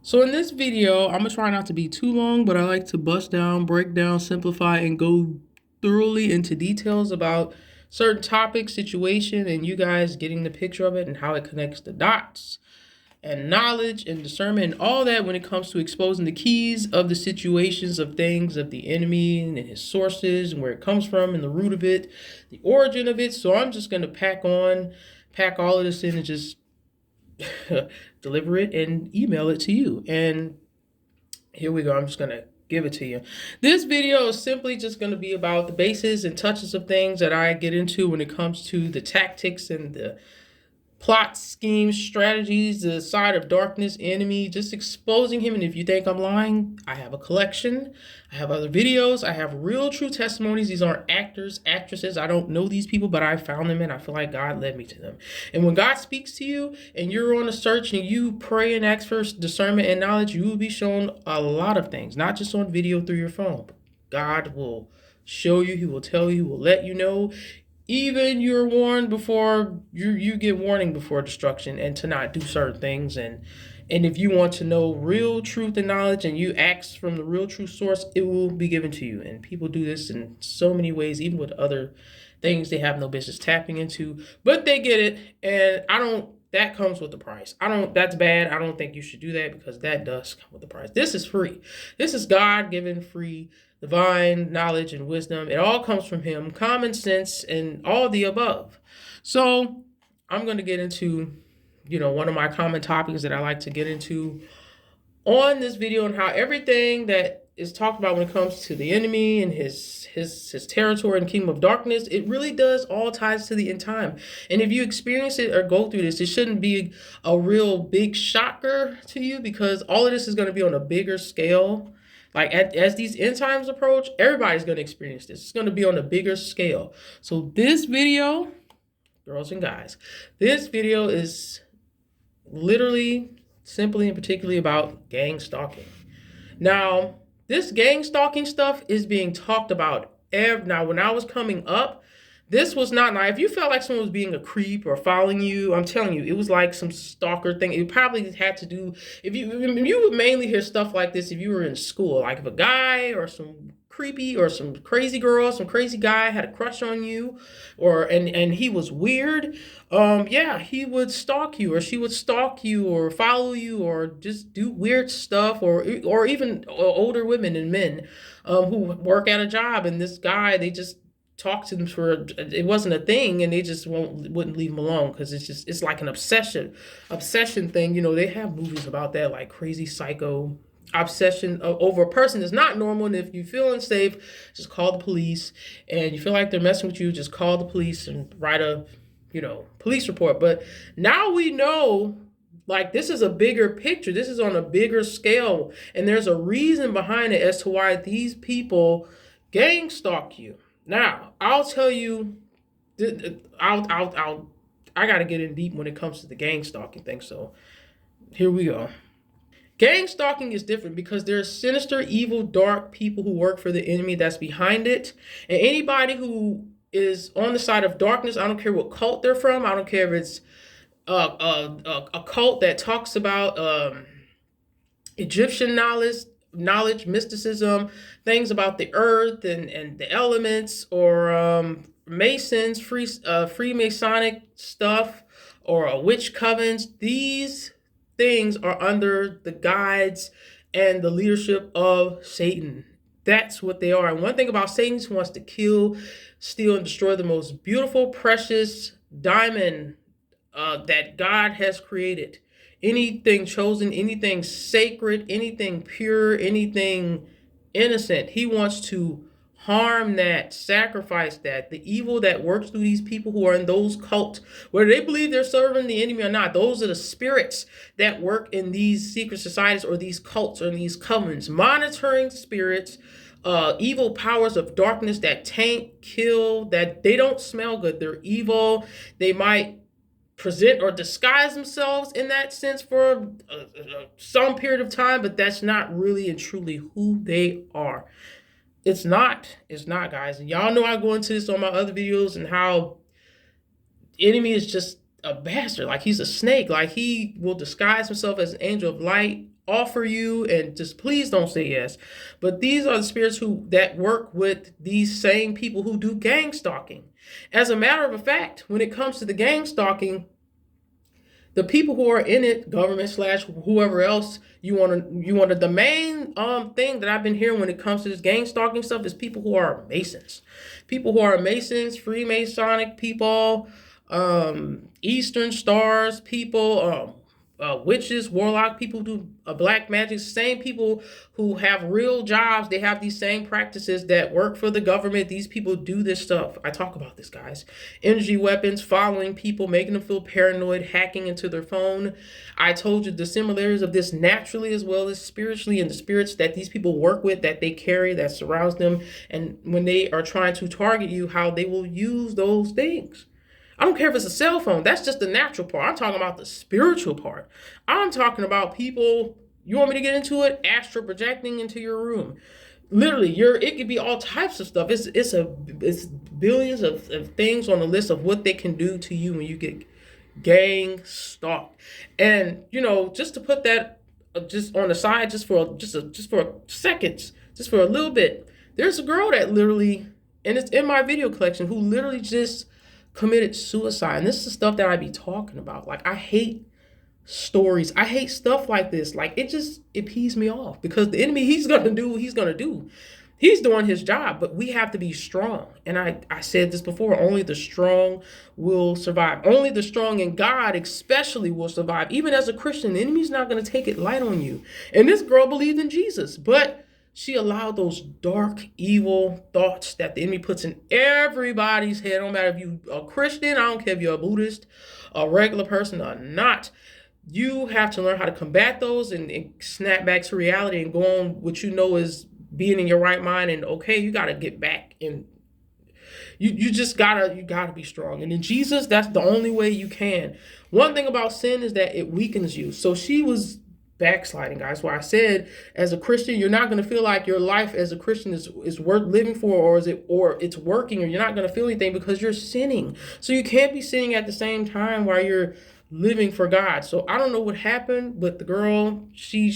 So in this video, I'm gonna try not to be too long, but I like to bust down, break down, simplify, and go thoroughly into details about certain topics, situation, and you guys getting the picture of it and how it connects the dots and knowledge and discernment and all that when it comes to exposing the keys of the situations of things of the enemy and his sources and where it comes from and the root of it, the origin of it. So I'm just gonna pack all of this in and just deliver it and email it to you. And here we go. I'm just going to give it to you. This video is simply just going to be about the bases and touches of things that I get into when it comes to the tactics and the plot schemes, strategies, the side of darkness, enemy, just exposing him. And if you think I'm lying, I have a collection. I have other videos. I have real true testimonies. These aren't actors, actresses. I don't know these people, but I found them and I feel like God led me to them. And when God speaks to you and you're on a search and you pray and ask for discernment and knowledge, you will be shown a lot of things, not just on video through your phone. God will show you, he will tell you, he will let you know. Even you're warned before you get warning before destruction and to not do certain things. And if you want to know real truth and knowledge and you ask from the real true source, it will be given to you. And people do this in so many ways, even with other things they have no business tapping into, but they get it. And I don't, that comes with the price. That's bad. I don't think you should do that because that does come with the price. This is free. This is God given free divine knowledge and wisdom. It all comes from him, common sense and all the above. So I'm going to get into, one of my common topics that I like to get into on this video and how everything that is talked about when it comes to the enemy and his territory and kingdom of darkness, it really does all ties to the end time. And if you experience it or go through this, it shouldn't be a real big shocker to you because all of this is going to be on a bigger scale. Like as these end times approach, everybody's going to experience this. It's going to be on a bigger scale. So this video, girls and guys, this video is literally, simply, and particularly about gang stalking. Now, this gang stalking stuff is being talked about. Now, when I was coming up, this was not now. If you felt like someone was being a creep or following you, I'm telling you, it was like some stalker thing. It probably had to do if you would mainly hear stuff like this if you were in school, like if a guy or some creepy or some crazy girl, some crazy guy had a crush on you, or and he was weird. Yeah, he would stalk you, or she would stalk you, or follow you, or just do weird stuff, or even older women and men, who work at a job, and this guy they just talk to them for it wasn't a thing and they just wouldn't leave them alone because it's like an obsession thing. They have movies about that, like Crazy Psycho. Obsession over a person is not normal, and if you feel unsafe, just call the police. And you feel like they're messing with you, just call the police and write a police report. But now we know, like, this is a bigger picture, this is on a bigger scale, and there's a reason behind it as to why these people gang stalk you. Now, I'll tell you, I gotta get in deep when it comes to the gang stalking thing. So here we go. Gang stalking is different because there's sinister, evil, dark people who work for the enemy that's behind it. And anybody who is on the side of darkness, I don't care what cult they're from. I don't care if it's a cult that talks about Egyptian knowledge, mysticism, things about the earth and the elements, or Masons, Freemasonic stuff, or witch covens. These things are under the guides and the leadership of Satan. That's what they are. And one thing about Satan is he wants to kill, steal, and destroy the most beautiful, precious diamond that God has created. Anything chosen, anything sacred, anything pure, anything innocent. He wants to harm that, sacrifice that. The evil that works through these people who are in those cults, whether they believe they're serving the enemy or not, those are the spirits that work in these secret societies or these cults or these covens, monitoring spirits, evil powers of darkness that taint, kill, that they don't smell good. They're evil. They might present or disguise themselves in that sense for some period of time, but that's not really and truly who they are. It's not, guys. And y'all know I go into this on my other videos and how the enemy is just a bastard. Like he's a snake. Like he will disguise himself as an angel of light, offer you, and just please don't say yes. But these are the spirits who that work with these same people who do gang stalking. As a matter of fact, when it comes to the gang stalking, the people who are in it, government slash whoever else you want to the main thing that I've been hearing when it comes to this gang stalking stuff is people who are Masons. People who are Masons, Freemasonic people, Eastern Stars people, witches, warlock people who do black magic, same people who have real jobs. They have these same practices that work for the government. These people do this stuff. I talk about this, guys. Energy weapons, following people, making them feel paranoid, hacking into their phone. I told you the similarities of this naturally as well as spiritually, and the spirits that these people work with, that they carry, that surrounds them. And when they are trying to target you, how they will use those things. I don't care if it's a cell phone. That's just the natural part. I'm talking about the spiritual part. I'm talking about people. You want me to get into it? Astral projecting into your room. Literally, it could be all types of stuff. It's billions of things on the list of what they can do to you when you get gang stalked. And just to put that just on the side, just for seconds, just for a little bit. There's a girl that literally, and it's in my video collection, who literally just committed suicide. And this is the stuff that I be talking about. Like, I hate stories. I hate stuff like this. Like, it pees me off, because the enemy, he's gonna do what he's gonna do. He's doing his job, but we have to be strong. And I said this before, only the strong will survive. Only the strong in God especially will survive. Even as a Christian, the enemy's not going to take it light on you. And this girl believed in Jesus, but she allowed those dark, evil thoughts that the enemy puts in everybody's head. No matter if you are a Christian, I don't care if you're a Buddhist, a regular person or not. You have to learn how to combat those and snap back to reality and go on what you know is being in your right mind. And okay, you got to get back, and you gotta be strong. And in Jesus, that's the only way you can. One thing about sin is that it weakens you. So she was backsliding, guys. Why I said, as a Christian, you're not going to feel like your life as a Christian is worth living for, or it's working, or you're not going to feel anything because you're sinning. So you can't be sinning at the same time while you're living for God. So I don't know what happened, but the girl, she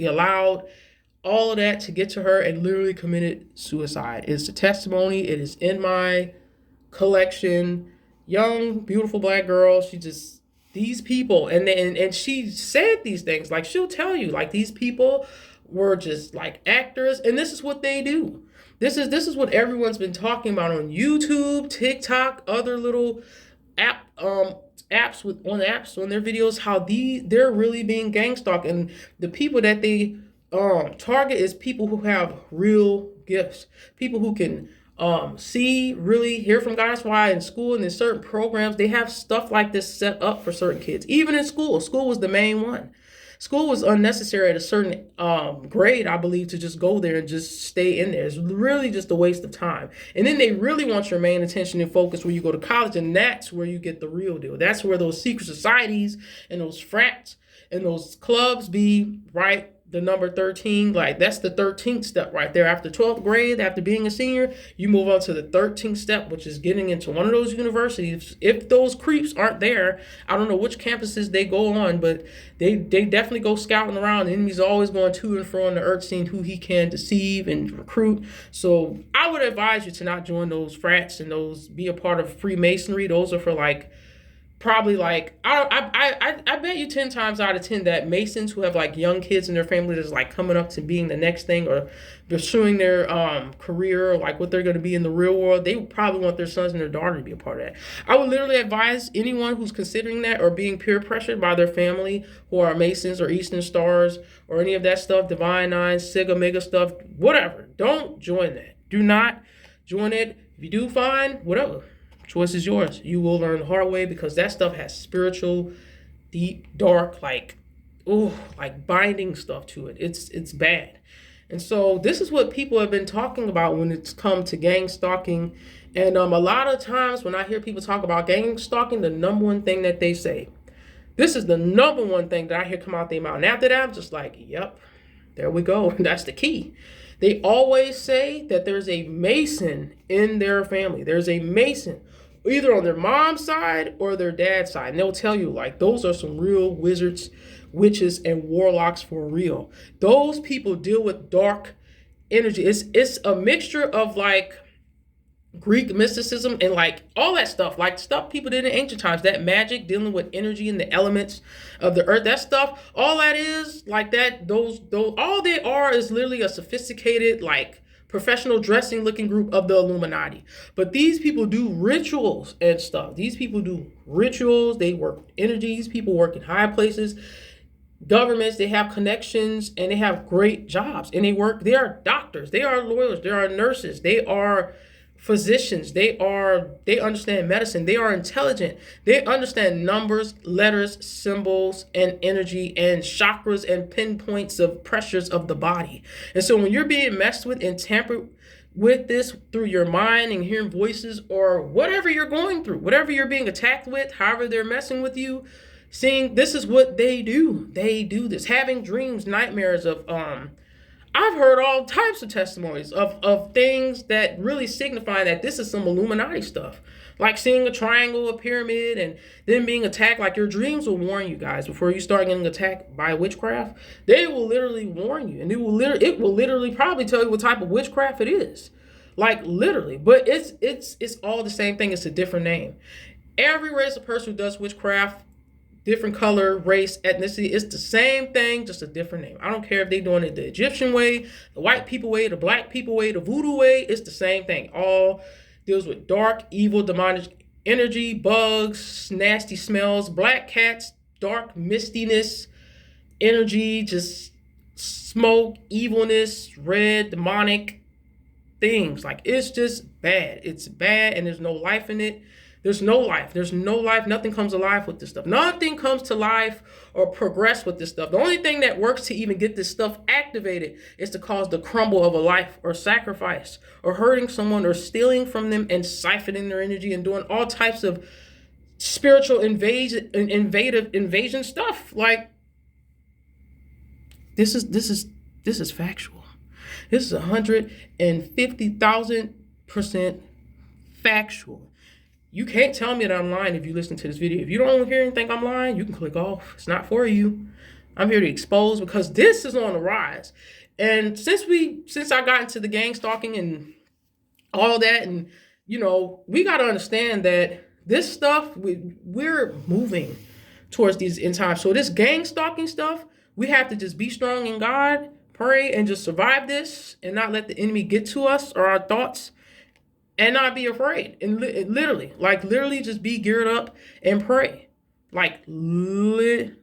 allowed all of that to get to her and literally committed suicide. It's a testimony. It is in my collection. Young, beautiful black girl. These people, and she said these things. Like, she'll tell you, like, these people were just like actors, and this is what they do. This is what everyone's been talking about on YouTube, TikTok, other little apps on their videos, how they're really being gang stalked. And the people that they target is people who have real gifts, people who can really hear from God. That's why in school and in certain programs, they have stuff like this set up for certain kids. Even in school was the main one. School was unnecessary at a certain grade, I believe, to just go there and just stay in there. It's really just a waste of time. And then they really want your main attention and focus when you go to college, and that's where you get the real deal. That's where those secret societies and those frats and those clubs be, right? The number 13, like, that's the 13th step right there. After 12th grade, after being a senior, you move on to the 13th step, which is getting into one of those universities. If those creeps aren't there, I don't know which campuses they go on, but they definitely go scouting around. The enemy's always going to and fro on the earth, seeing who he can deceive and recruit. So I would advise you to not join those frats and be a part of Freemasonry. Those are for probably I bet you 10 times out of 10 that Masons who have like young kids in their family that's like coming up to being the next thing, or pursuing their career, or like what they're going to be in the real world, they would probably want their sons and their daughter to be a part of that. I would literally advise anyone who's considering that or being peer pressured by their family who are Masons or Eastern Stars or any of that stuff, Divine Nine, Sig Omega stuff, whatever. Don't join that. Do not join it. If you do, fine, whatever. Choice is yours. You will learn the hard way, because that stuff has spiritual, deep, dark, like binding stuff to it. It's bad. And so this is what people have been talking about when it's come to gang stalking. And a lot of times when I hear people talk about gang stalking, the number one thing that they say, this is the number one thing that I hear come out their mouth. And after that, I'm just like, yep, there we go. That's the key. They always say that there's a Mason in their family. There's a Mason either on their mom's side or their dad's side. And they'll tell you, like, those are some real wizards, witches, and warlocks for real. Those people deal with dark energy. It's a mixture of like Greek mysticism and like all that stuff, like stuff people did in ancient times, that magic dealing with energy and the elements of the earth, that stuff, all that is like that, those all they are is literally a sophisticated, like professional dressing looking group of the Illuminati. But these people do rituals and stuff. These people do rituals, they work energies, people work in high places, governments, they have connections and they have great jobs and they are doctors, they are lawyers, they are nurses, they are physicians, they understand medicine, they are intelligent, they understand numbers, letters, symbols, and energy and chakras and pinpoints of pressures of the body. And so when you're being messed with and tampered with this through your mind and hearing voices or whatever you're going through, whatever you're being attacked with, however they're messing with you, seeing this is what they do. They do this, having dreams, nightmares of I've heard all types of testimonies of things that really signify that this is some Illuminati stuff. Like seeing a triangle, a pyramid, and then being attacked. Like your dreams will warn you guys before you start getting attacked by witchcraft. They will literally warn you, and it will literally probably tell you what type of witchcraft it is. Like literally, but it's all the same thing. It's a different name. Every race of person who does witchcraft, different color, race, ethnicity. It's the same thing, just a different name. I don't care if they're doing it the Egyptian way, the white people way, the black people way, the voodoo way. It's the same thing. All deals with dark, evil, demonic energy, bugs, nasty smells, black cats, dark mistiness, energy, just smoke, evilness, red, demonic things. Like it's just bad. It's bad and there's no life in it. There's no life. There's no life. Nothing comes alive with this stuff. Nothing comes to life or progress with this stuff. The only thing that works to even get this stuff activated is to cause the crumble of a life or sacrifice or hurting someone or stealing from them and siphoning their energy and doing all types of spiritual invasion stuff. Like this is factual. This is 150,000% factual. You can't tell me that I'm lying if you listen to this video. If you don't hear and think I'm lying, you can click off. It's not for you. I'm here to expose because this is on the rise. And since I got into the gang stalking and all that, and we got to understand that this stuff, we're moving towards these end times. So this gang stalking stuff, we have to just be strong in God, pray, and just survive this and not let the enemy get to us or our thoughts. And not be afraid. And literally just be geared up and pray. Like literally.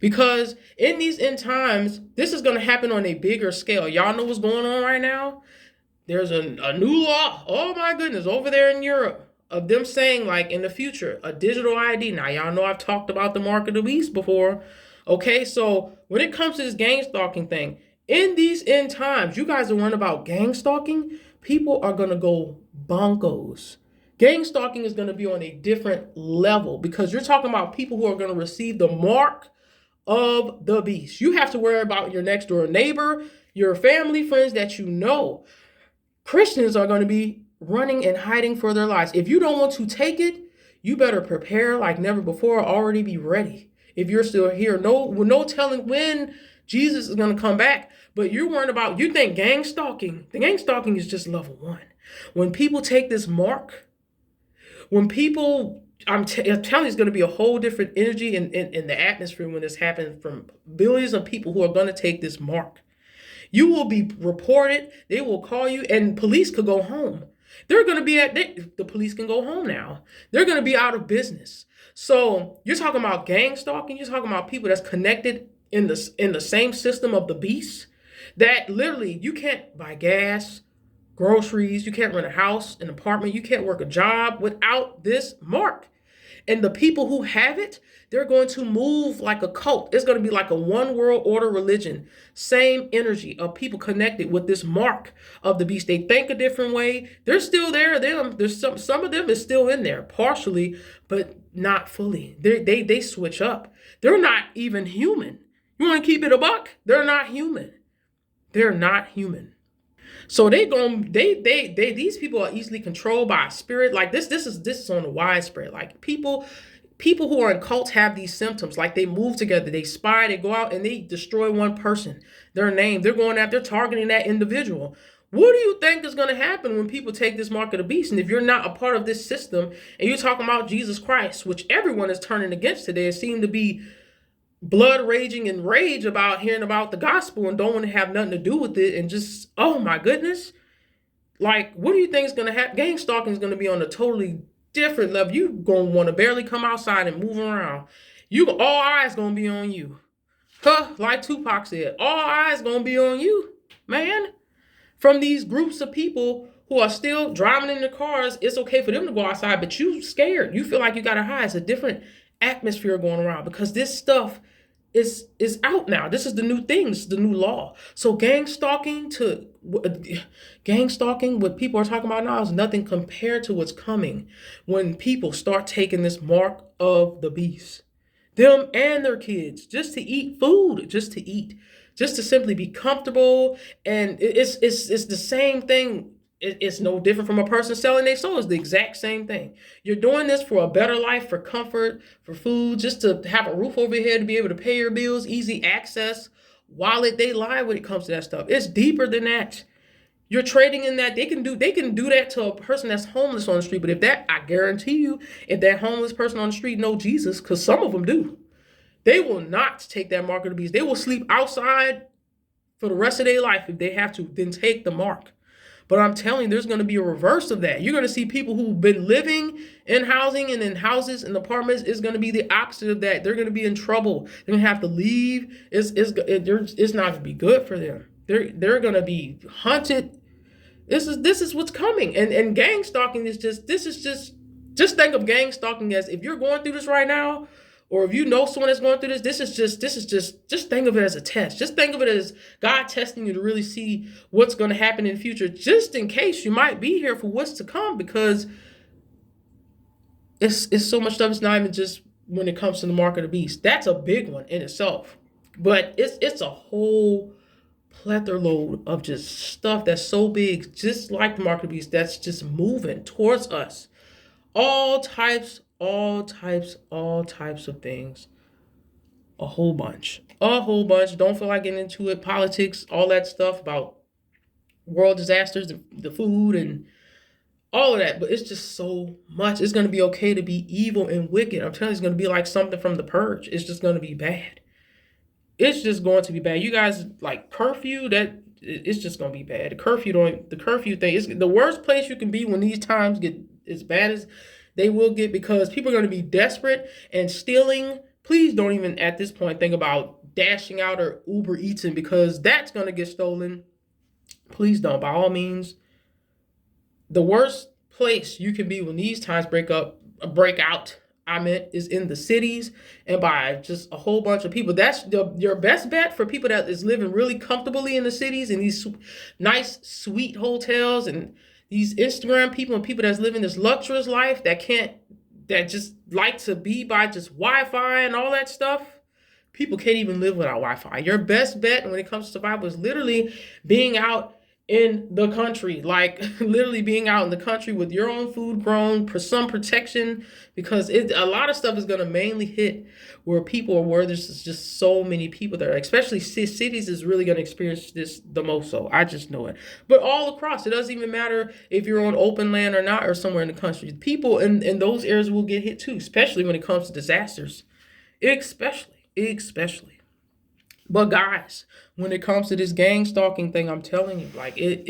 Because in these end times, this is going to happen on a bigger scale. Y'all know what's going on right now? There's a new law. Oh my goodness, over there in Europe. Of them saying like in the future, a digital ID. Now y'all know I've talked about the mark of the beast before. Okay, so when it comes to this gang stalking thing, in these end times, you guys are learning about gang stalking. People are going to go bonkos. Gang stalking is going to be on a different level because you're talking about people who are going to receive the mark of the beast. You have to worry about your next door neighbor, your family, friends that you know. Christians are going to be running and hiding for their lives. If you don't want to take it, you better prepare like never before, already be ready. If you're still here, no telling when Jesus is going to come back. But you're worried about, you think gang stalking. The gang stalking is just level 1. When people take this mark, I'm telling you, it's going to be a whole different energy in the atmosphere when this happens from billions of people who are going to take this mark. You will be reported. They will call you and police could go home. They're going to be the police can go home now. They're going to be out of business. So you're talking about gang stalking. You're talking about people that's connected in the same system of the beast. That literally you can't buy gas, groceries, you can't rent a house, an apartment, you can't work a job without this mark. And the people who have it, they're going to move like a cult. It's going to be like a one world order religion. Same energy of people connected with this mark of the beast. They think a different way. They're still there. There's some of them is still in there, partially, but not fully. They switch up. They're not even human. You want to keep it a buck? They're not human. They're not human. So they these people are easily controlled by a spirit. Like this is on the widespread. Like people who are in cults have these symptoms. Like they move together, they spy, they go out and they destroy one person, their name. They're going after, targeting that individual. What do you think is going to happen when people take this mark of the beast? And if you're not a part of this system and you're talking about Jesus Christ, which everyone is turning against today, it seems to be blood raging and rage about hearing about the gospel and don't want to have nothing to do with it. And just, oh my goodness. Like, what do you think is going to happen? Gang stalking is going to be on a totally different level. You going to want to barely come outside and move around. All eyes going to be on you. Huh, like Tupac said, all eyes going to be on you, man. From these groups of people who are still driving in their cars, it's okay for them to go outside, but you scared. You feel like you got to hide. It's a different atmosphere going around because this stuff is out now. This is the new thing. This is the new law. So gang stalking, what people are talking about now is nothing compared to what's coming when people start taking this mark of the beast. Them and their kids, just to eat food, just to eat, just to simply be comfortable. And it's the same thing. It's no different from a person selling their soul. It's the exact same thing. You're doing this for a better life, for comfort, for food, just to have a roof over your head, to be able to pay your bills, easy access, wallet. They lie when it comes to that stuff. It's deeper than that. You're trading in that. They can do that to a person that's homeless on the street. But I guarantee you, if that homeless person on the street know Jesus, because some of them do, they will not take that mark of the beast. They will sleep outside for the rest of their life if they have to, then take the mark. But I'm telling you, there's going to be a reverse of that. You're going to see people who've been living in housing and in houses and apartments. It's going to be the opposite of that. They're going to be in trouble. They're going to have to leave. It's not going to be good for them. They're going to be hunted. This is what's coming. And gang stalking is just think of gang stalking as, if you're going through this right now, or if you know someone that's going through this, just think of it as a test. Just think of it as God testing you to really see what's going to happen in the future, just in case you might be here for what's to come, because it's so much stuff. It's not even just when it comes to the mark of the beast. That's a big one in itself. But it's a whole plethora load of just stuff that's so big, just like the mark of the beast, that's just moving towards us. All types of things. A whole bunch. Don't feel like getting into it. Politics, all that stuff about world disasters, the food and all of that. But it's just so much. It's going to be okay to be evil and wicked. I'm telling you, it's going to be like something from The Purge. It's just going to be bad. It's just going to be bad. You guys, like curfew, it's just going to be bad. The curfew thing is the worst place you can be when these times get as bad as they will get, because people are going to be desperate and stealing. Please don't even at this point think about dashing out or Uber Eating, because that's going to get stolen. Please don't. By all means, the worst place you can be when these times break out, is in the cities and by just a whole bunch of people. That's your best bet for people that is living really comfortably in the cities, in these nice, sweet hotels, and these Instagram people and people that's living this luxurious life that just like to be by just Wi-Fi and all that stuff. People can't even live without Wi-Fi. Your best bet when it comes to survival is literally being out in the country, like literally being out in the country with your own food grown, for some protection, because a lot of stuff is going to mainly hit where there's just so many people there. Especially cities is really going to experience this the most. So I just know it. But all across, it doesn't even matter if you're on open land or not, or somewhere in the country. People in those areas will get hit too, especially when it comes to disasters. Especially. But guys, when it comes to this gang stalking thing, I'm telling you, like I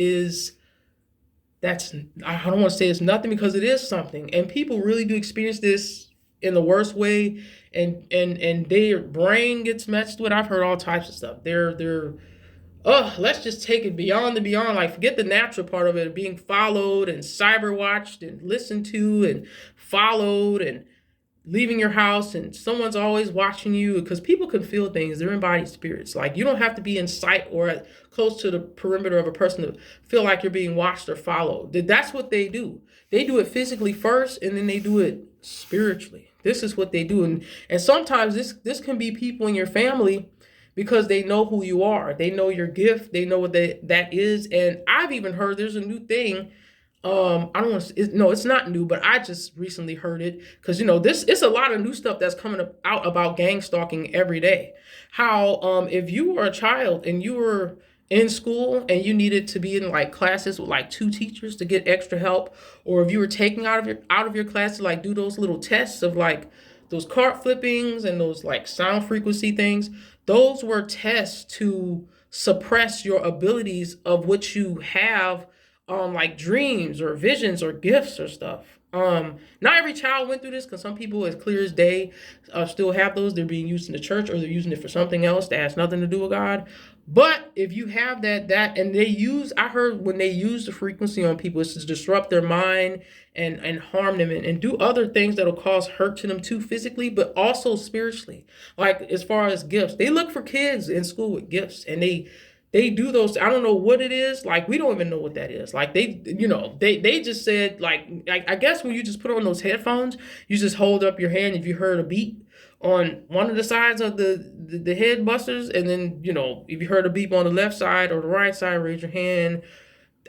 don't want to say it's nothing, because it is something. And people really do experience this in the worst way, and their brain gets messed with. I've heard all types of stuff. Let's just take it beyond the beyond. Like, forget the natural part of it, being followed and cyber watched and listened to and followed and leaving your house and someone's always watching you, because people can feel things. They're embodied spirits. Like, you don't have to be in sight or close to the perimeter of a person to feel like you're being watched or followed. That's what they do. They do it physically first, and then they do it spiritually. This is what they do. And sometimes this can be people in your family, because they know who you are. They know your gift. They know what that is. And I've even heard there's a new thing. I don't want to. No, it's not new, but I just recently heard it because this. It's a lot of new stuff that's coming out about gang stalking every day. How if you were a child and you were in school and you needed to be in like classes with like two teachers to get extra help, or if you were taking out of your class to like do those little tests of like those cart flippings and those like sound frequency things, those were tests to suppress your abilities of what you have, like dreams or visions or gifts or stuff. Not every child went through this because some people, as clear as day, still have those. They're being used in the church or they're using it for something else that has nothing to do with God. But if you have and I heard when they use the frequency on people, it's to disrupt their mind and harm them and do other things that'll cause hurt to them too, physically, but also spiritually. Like as far as gifts, they look for kids in school with gifts, and they do those. I don't know what it is. Like we don't even know what that is. Like they just said like I guess when you just put on those headphones, you just hold up your hand if you heard a beep on one of the sides of the head busters, and then if you heard a beep on the left side or the right side, raise your hand.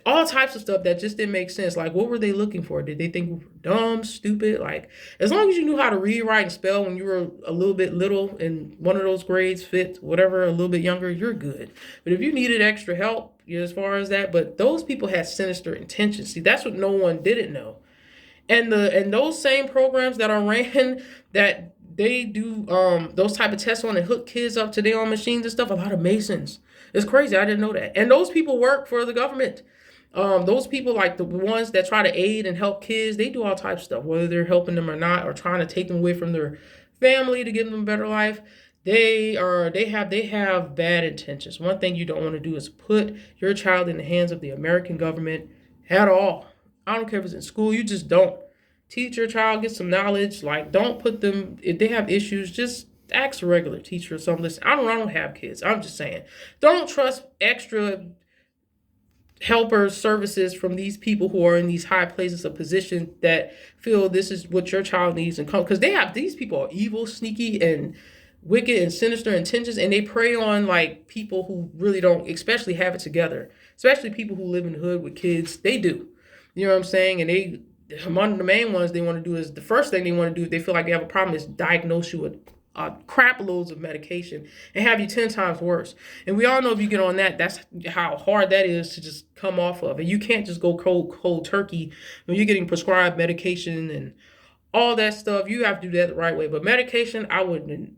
All types of stuff that just didn't make sense. Like, what were they looking for? Did they think we were dumb, stupid? Like, as long as you knew how to read, write, and spell when you were a little bit little and one of those grades fit, whatever, a little bit younger, you're good. But if you needed extra help, as far as that, but those people had sinister intentions. See, that's what no one didn't know. And those same programs that are ran that they do those type of tests on and hook kids up to their own machines and stuff, a lot of Masons. It's crazy. I didn't know that. And those people work for the government. Those people, like the ones that try to aid and help kids, they do all types of stuff, whether they're helping them or not, or trying to take them away from their family to give them a better life. They have bad intentions. One thing you don't want to do is put your child in the hands of the American government at all. I don't care if it's in school, you just don't. Teach your child, get some knowledge. Like, don't put them, if they have issues, just ask a regular teacher or something. Listen, I don't have kids. I'm just saying. Don't trust extra helpers services from these people who are in these high places of position that feel this is what your child needs and come, because these people are evil, sneaky, and wicked and sinister intentions, and they prey on like people who really don't especially have it together, especially people who live in the hood with kids. They do, you know what I'm saying? And one of the main ones they want to do is, the first thing they want to do if they feel like they have a problem, is diagnose you with crap loads of medication and have you 10 times worse. And we all know if you get on that, that's how hard that is to just come off of. And you can't just go cold turkey when you're getting prescribed medication and all that stuff. You have to do that the right way. But medication, I wouldn't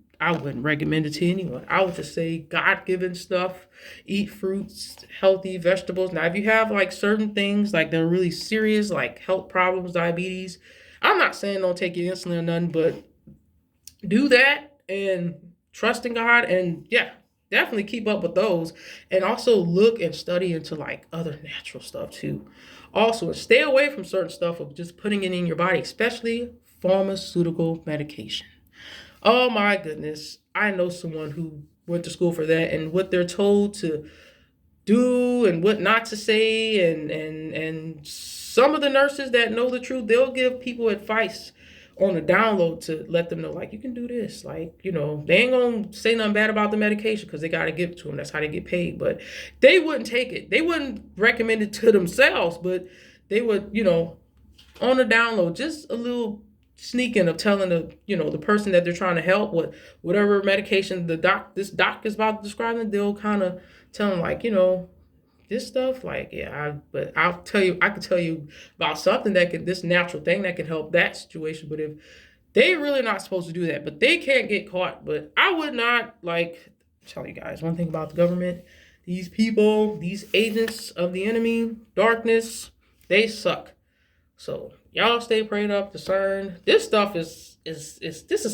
recommend it to anyone. I would just say God-given stuff. Eat fruits, healthy vegetables. Now, if you have like certain things like they're really serious, like health problems, diabetes, I'm not saying don't take your insulin or nothing, but do that and trust in God, and yeah, definitely keep up with those, and also look and study into like other natural stuff too. Also, stay away from certain stuff of just putting it in your body, especially pharmaceutical medication. Oh my goodness, I know someone who went to school for that, and what they're told to do and what not to say, and some of the nurses that know the truth, they'll give people advice on a download to let them know, like, you can do this. Like, they ain't gonna say nothing bad about the medication because they gotta give it to them. That's how they get paid. But they wouldn't take it. They wouldn't recommend it to themselves, but they would, on a download, just a little sneaking of telling the person that they're trying to help with whatever medication this doc is about to describe them. They'll kind of tell them, like, this stuff, like, yeah, but I can tell you about something this natural thing that can help that situation. But if they really not supposed to do that, but they can't get caught. But I would not, like, tell you guys one thing about the government. These people, these agents of the enemy, darkness, they suck. So y'all stay prayed up, discerned. This stuff is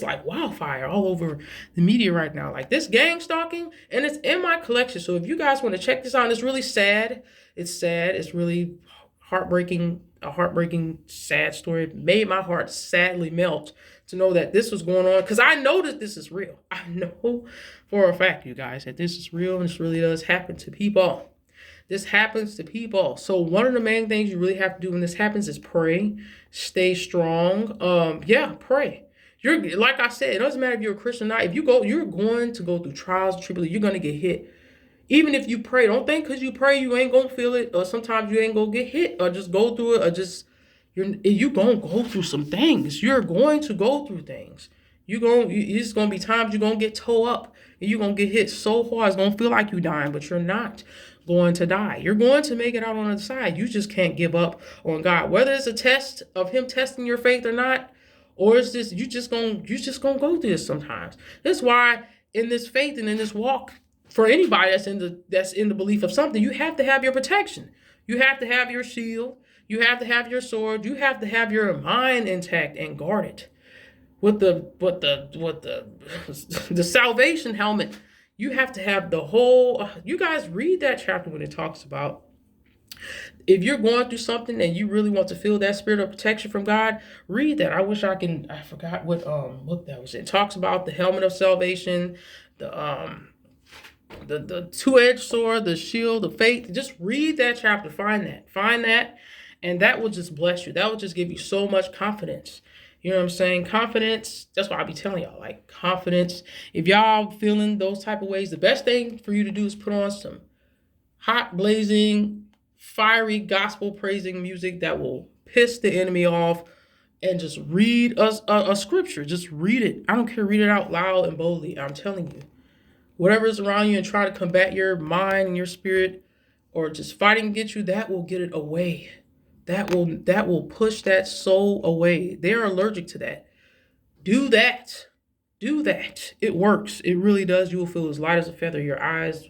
like wildfire all over the media right now. Like this gang stalking, and it's in my collection. So if you guys want to check this out, it's really sad. It's sad. It's really heartbreaking. A heartbreaking, sad story. It made my heart sadly melt to know that this was going on, because I know that this is real. I know for a fact, you guys, that this is real, and this really does happen to people. This happens to people. So one of the main things you really have to do when this happens is pray. Stay strong. Pray. You're like I said, it doesn't matter if you're a Christian or not. If you go, you're going to go through trials and tribulations. You're going to get hit. Even if you pray, don't think because you pray you ain't gonna feel it, or sometimes you ain't gonna get hit, or just go through it, or just you gonna go through some things. You're going to go through things. It's gonna be times you're gonna get toe up, and you're gonna get hit so hard it's gonna feel like you dying, but you're not going to die. You're going to make it out on the side. You just can't give up on God, whether it's a test of Him testing your faith or not, or it's just you just gonna go through this sometimes. That's why in this faith and in this walk, for anybody that's in the belief of something, you have to have your protection. You have to have your shield. You have to have your sword. You have to have your mind intact and guarded with the the salvation helmet. You have to have the whole. You guys read that chapter when it talks about if you're going through something and you really want to feel that spirit of protection from God. Read that. I wish I can. I forgot what that was. It talks about the helmet of salvation, the two-edged sword, the shield of faith. Just read that chapter. Find that, and that will just bless you. That will just give you so much confidence. You know what I'm saying? Confidence. That's why I be telling y'all, like, confidence. If y'all feeling those type of ways, the best thing for you to do is put on some hot, blazing, fiery, gospel praising music that will piss the enemy off, and just read a scripture. Just read it. I don't care. Read it out loud and boldly. I'm telling you. Whatever is around you and try to combat your mind and your spirit, or just fighting against you, that will get it away. That will push that soul away. They're allergic to that. Do that. Do that. It works. It really does. You will feel as light as a feather. Your eyes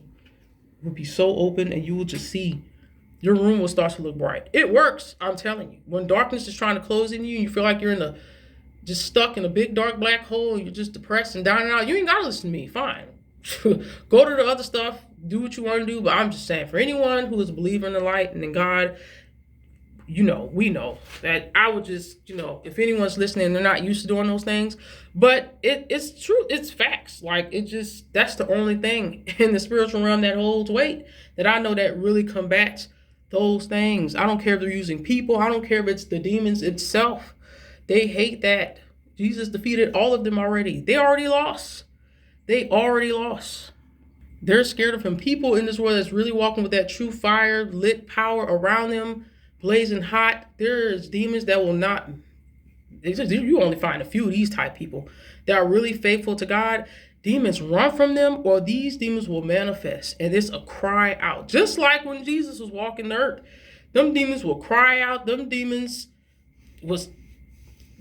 will be so open, and you will just see. Your room will start to look bright. It works. I'm telling you. When darkness is trying to close in you, and you feel like you're just stuck in a big dark black hole, and you're just depressed and down and out, you ain't gotta listen to me. Fine. Go to the other stuff, do what you want to do. But I'm just saying, for anyone who is a believer in the light and in God, we know that I would just, if anyone's listening, they're not used to doing those things. But it's true. It's facts. Like, that's the only thing in the spiritual realm that holds weight, that I know that really combats those things. I don't care if they're using people. I don't care if it's the demons itself. They hate that. Jesus defeated all of them already. They already lost. They're scared of him. People in this world that's really walking with that true fire, lit power around them, blazing hot. There's demons that will not. You only find a few of these type people that are really faithful to God. Demons run from them, or these demons will manifest, and it's a cry out. Just like when Jesus was walking the earth, them demons will cry out. Them demons was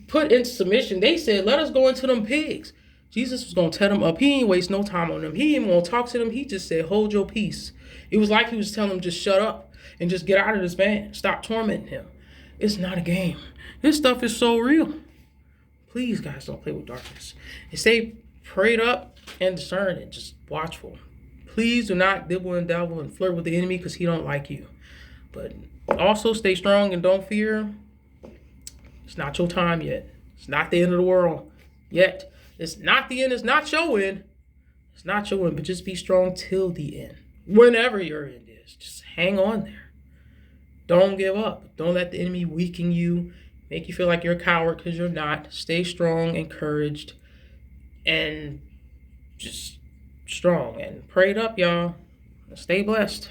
put into submission. They said, "Let us go into them pigs." Jesus was going to tell them up. He ain't waste no time on them. He ain't going to talk to them. He just said, hold your peace. It was like he was telling them, just shut up and just get out of this man. Stop tormenting him. It's not a game. This stuff is so real. Please, guys, don't play with darkness. And stay prayed up and discerned and just watchful. Please do not dibble and dabble and flirt with the enemy, because he don't like you. But also stay strong and don't fear. It's not your time yet. It's not the end of the world yet. It's not the end. It's not your end. It's not your end. But just be strong till the end. Whenever your end is, just hang on there. Don't give up. Don't let the enemy weaken you, make you feel like you're a coward, because you're not. Stay strong, encouraged, and just strong and prayed up, y'all. Stay blessed.